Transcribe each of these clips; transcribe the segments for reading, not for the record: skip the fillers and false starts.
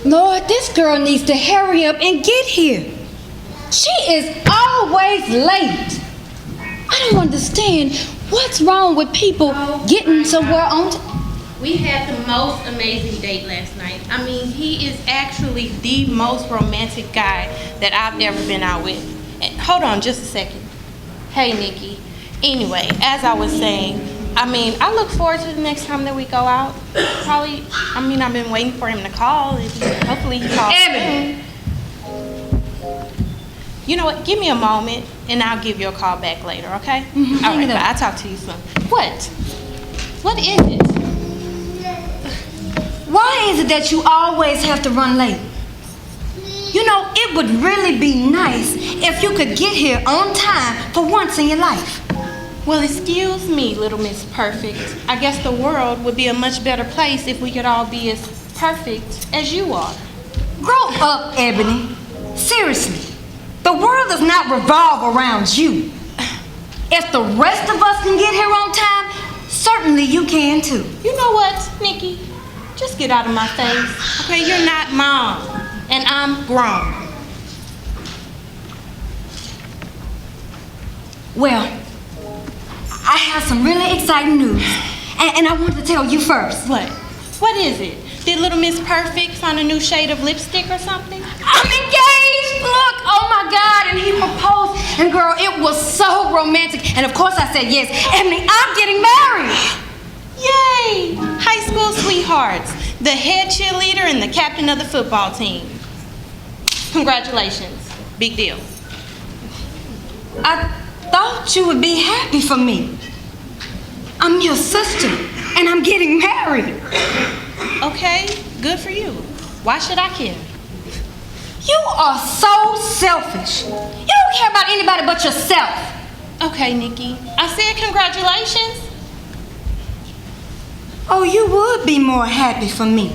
Lord, this girl needs to hurry up and get here. She is always late. I don't understand what's wrong with people getting somewhere on time. We had the most amazing date last night. I mean, he is actually the most romantic guy that I've ever been out with. And hold on just a second. Hey, Nikki. Anyway, as I was saying, I look forward to the next time that we go out. Probably, I've been waiting for him to call. Hopefully he calls soon. You know what? Give me a moment, and I'll give you a call back later, okay? Mm-hmm. All right, bye. I'll talk to you soon. What? What is it? Why is it that you always have to run late? You know, it would really be nice if you could get here on time for once in your life. Well, excuse me, little Miss Perfect. I guess the world would be a much better place if we could all be as perfect as you are. Grow up, Ebony. Seriously, the world does not revolve around you. If the rest of us can get here on time, certainly you can too. You know what, Nikki? Just get out of my face. Okay, you're not Mom, and I'm grown. Well, I have some really exciting news, and I want to tell you first. What? What is it? Did little Miss Perfect find a new shade of lipstick or something? I'm engaged! Look, oh my God, and he proposed, and girl, it was so romantic, and of course I said yes. Ebony, I'm getting married! Yay! High school sweethearts, the head cheerleader and the captain of the football team. Congratulations. Big deal. I thought you would be happy for me. I'm your sister, and I'm getting married. Okay, good for you. Why should I care? You are so selfish. You don't care about anybody but yourself. Okay, Nikki. I said congratulations. Oh, you would be more happy for me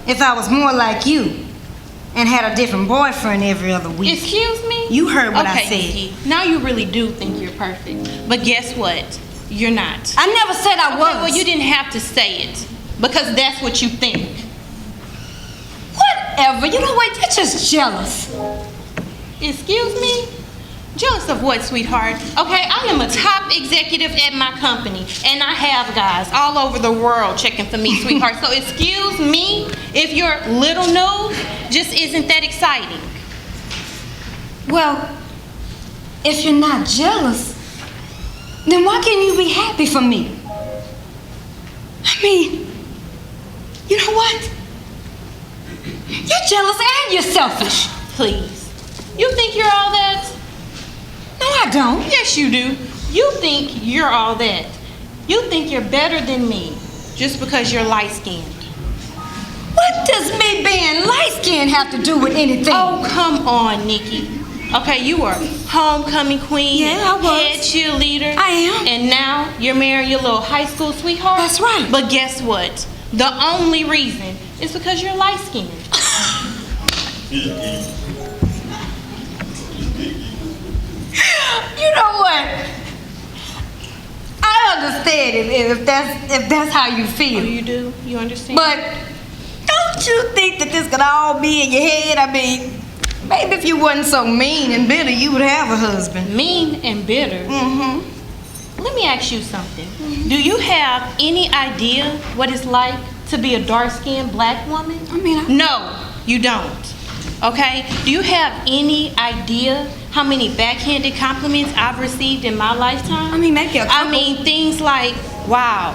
if I was more like you and had a different boyfriend every other week. Excuse me? You heard what I said. Nikki, now you really do think you're perfect. But guess what? You're not. I never said I was. Well, you didn't have to say it because that's what you think. Whatever. You know what? You're just jealous. Excuse me? Jealous of what, sweetheart? Okay, I am a top executive at my company, and I have guys all over the world checking for me, sweetheart. So excuse me if your little news just isn't that exciting. Well, if you're not jealous, then why can't you be happy for me? I mean, you know what? You're jealous and you're selfish. Please. You think you're all that? No, I don't. Yes, you do. You think you're all that. You think you're better than me just because you're light-skinned. What does me being light-skinned have to do with anything? Oh, come on, Nikki. Okay, you were homecoming queen, yeah, I was. head cheerleader. I am. And now you're marrying your little high school sweetheart? That's right. But guess what? The only reason is because you're light-skinned. You know what? I understand if that's how you feel. Oh, you do? You understand? But don't you think that this could all be in your head? I mean, maybe if you wasn't so mean and bitter, you would have a husband. Mean and bitter? Mm-hmm. Let me ask you something. Do you have any idea what it's like to be a dark-skinned black woman? No, you don't. Okay? Do you have any idea how many backhanded compliments I've received in my lifetime? Maybe a couple. Things like, wow,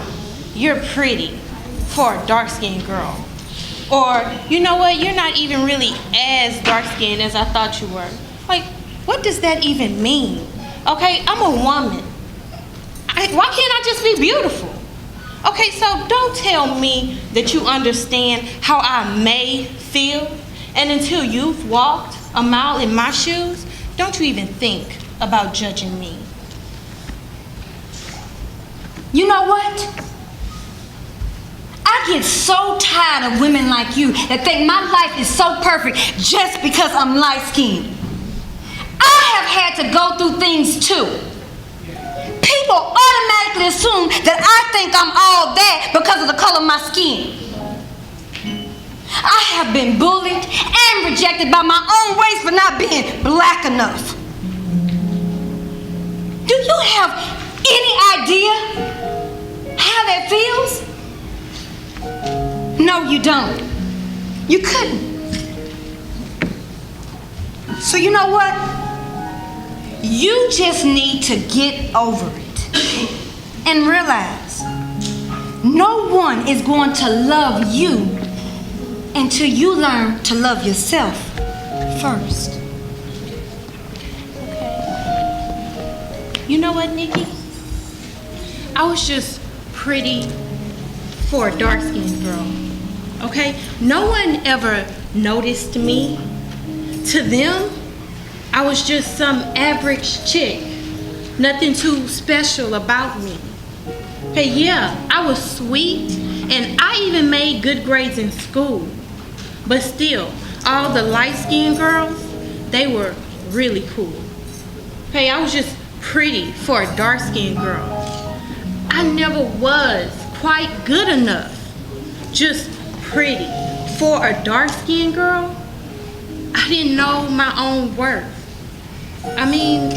you're pretty for a dark-skinned girl. Or, you know what, you're not even really as dark-skinned as I thought you were. Like, what does that even mean? Okay, I'm a woman. Why can't I just be beautiful? Okay, so don't tell me that you understand how I may feel. And until you've walked a mile in my shoes, don't you even think about judging me. You know what? I get so tired of women like you that think my life is so perfect just because I'm light-skinned. I have had to go through things too. People automatically assume that I think I'm all that because of the color of my skin. I have been bullied and rejected by my own race for not being black enough. Do you have any idea how that feels? No, you don't. You couldn't. So you know what? You just need to get over it and realize no one is going to love you until you learn to love yourself first. Okay. You know what, Nikki? I was just pretty for a dark-skinned girl. Okay? No one ever noticed me. To them, I was just some average chick. Nothing too special about me. Hey, yeah, I was sweet, and I even made good grades in school. But still, all the light-skinned girls, they were really cool. Hey, I was just pretty for a dark-skinned girl. I never was quite good enough. Just pretty for a dark-skinned girl. I didn't know my own worth. I mean,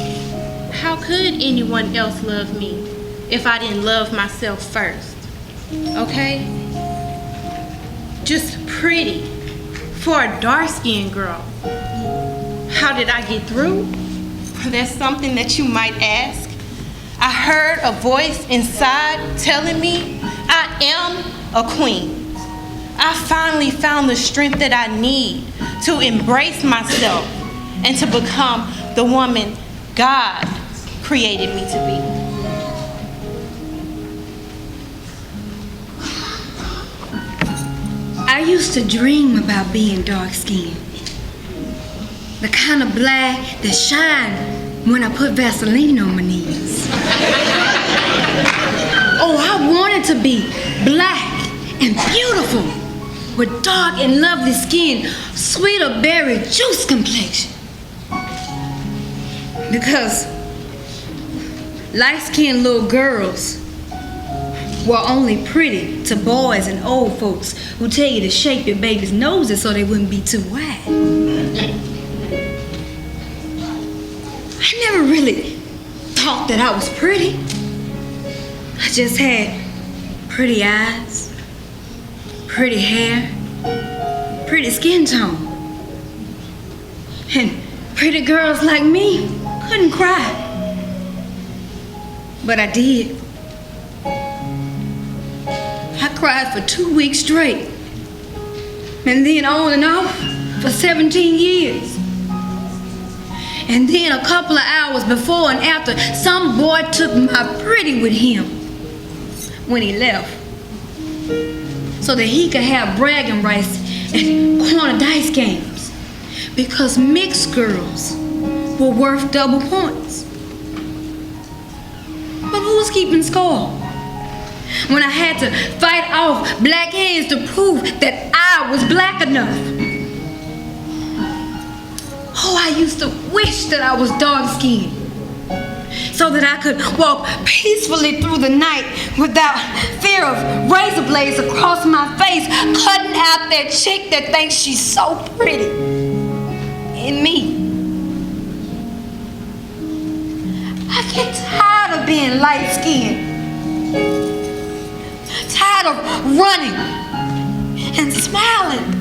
how could anyone else love me if I didn't love myself first? Okay? Just pretty for a dark-skinned girl. How did I get through? That's something that you might ask. I heard a voice inside telling me I am a queen. I finally found the strength that I need to embrace myself and to become the woman God created me to be. I used to dream about being dark-skinned. The kind of black that shine when I put Vaseline on my knees. Oh, I wanted to be black and beautiful with dark and lovely skin, sweeter berry juice complexion. Because light-skinned little girls were only pretty to boys and old folks who tell you to shape your baby's noses so they wouldn't be too wide. I never really thought that I was pretty. I just had pretty eyes, pretty hair, pretty skin tone. And pretty girls like me couldn't cry. But I did. I cried for 2 weeks straight. And then on and off for 17 years. And then a couple of hours before and after, some boy took my pretty with him when he left, so that he could have bragging rights and corner dice games, because mixed girls were worth double points. But who was keeping score when I had to fight off black heads to prove that I was black enough? Oh, I used to wish that I was dark-skinned so that I could walk peacefully through the night without fear of razor blades across my face, cutting out that chick that thinks she's so pretty in me. I get tired of being light-skinned, tired of running and smiling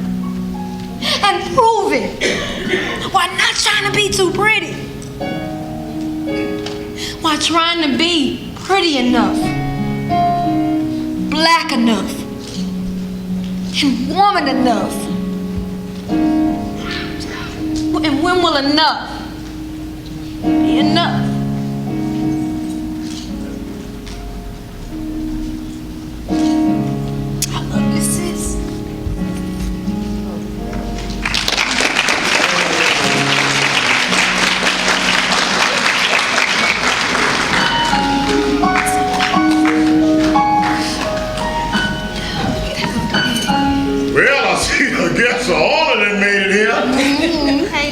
and proving while not trying to be too pretty, while trying to be pretty enough, black enough, and woman enough. And when will enough be enough? I love you, sis. Well, I see the guests are older than me.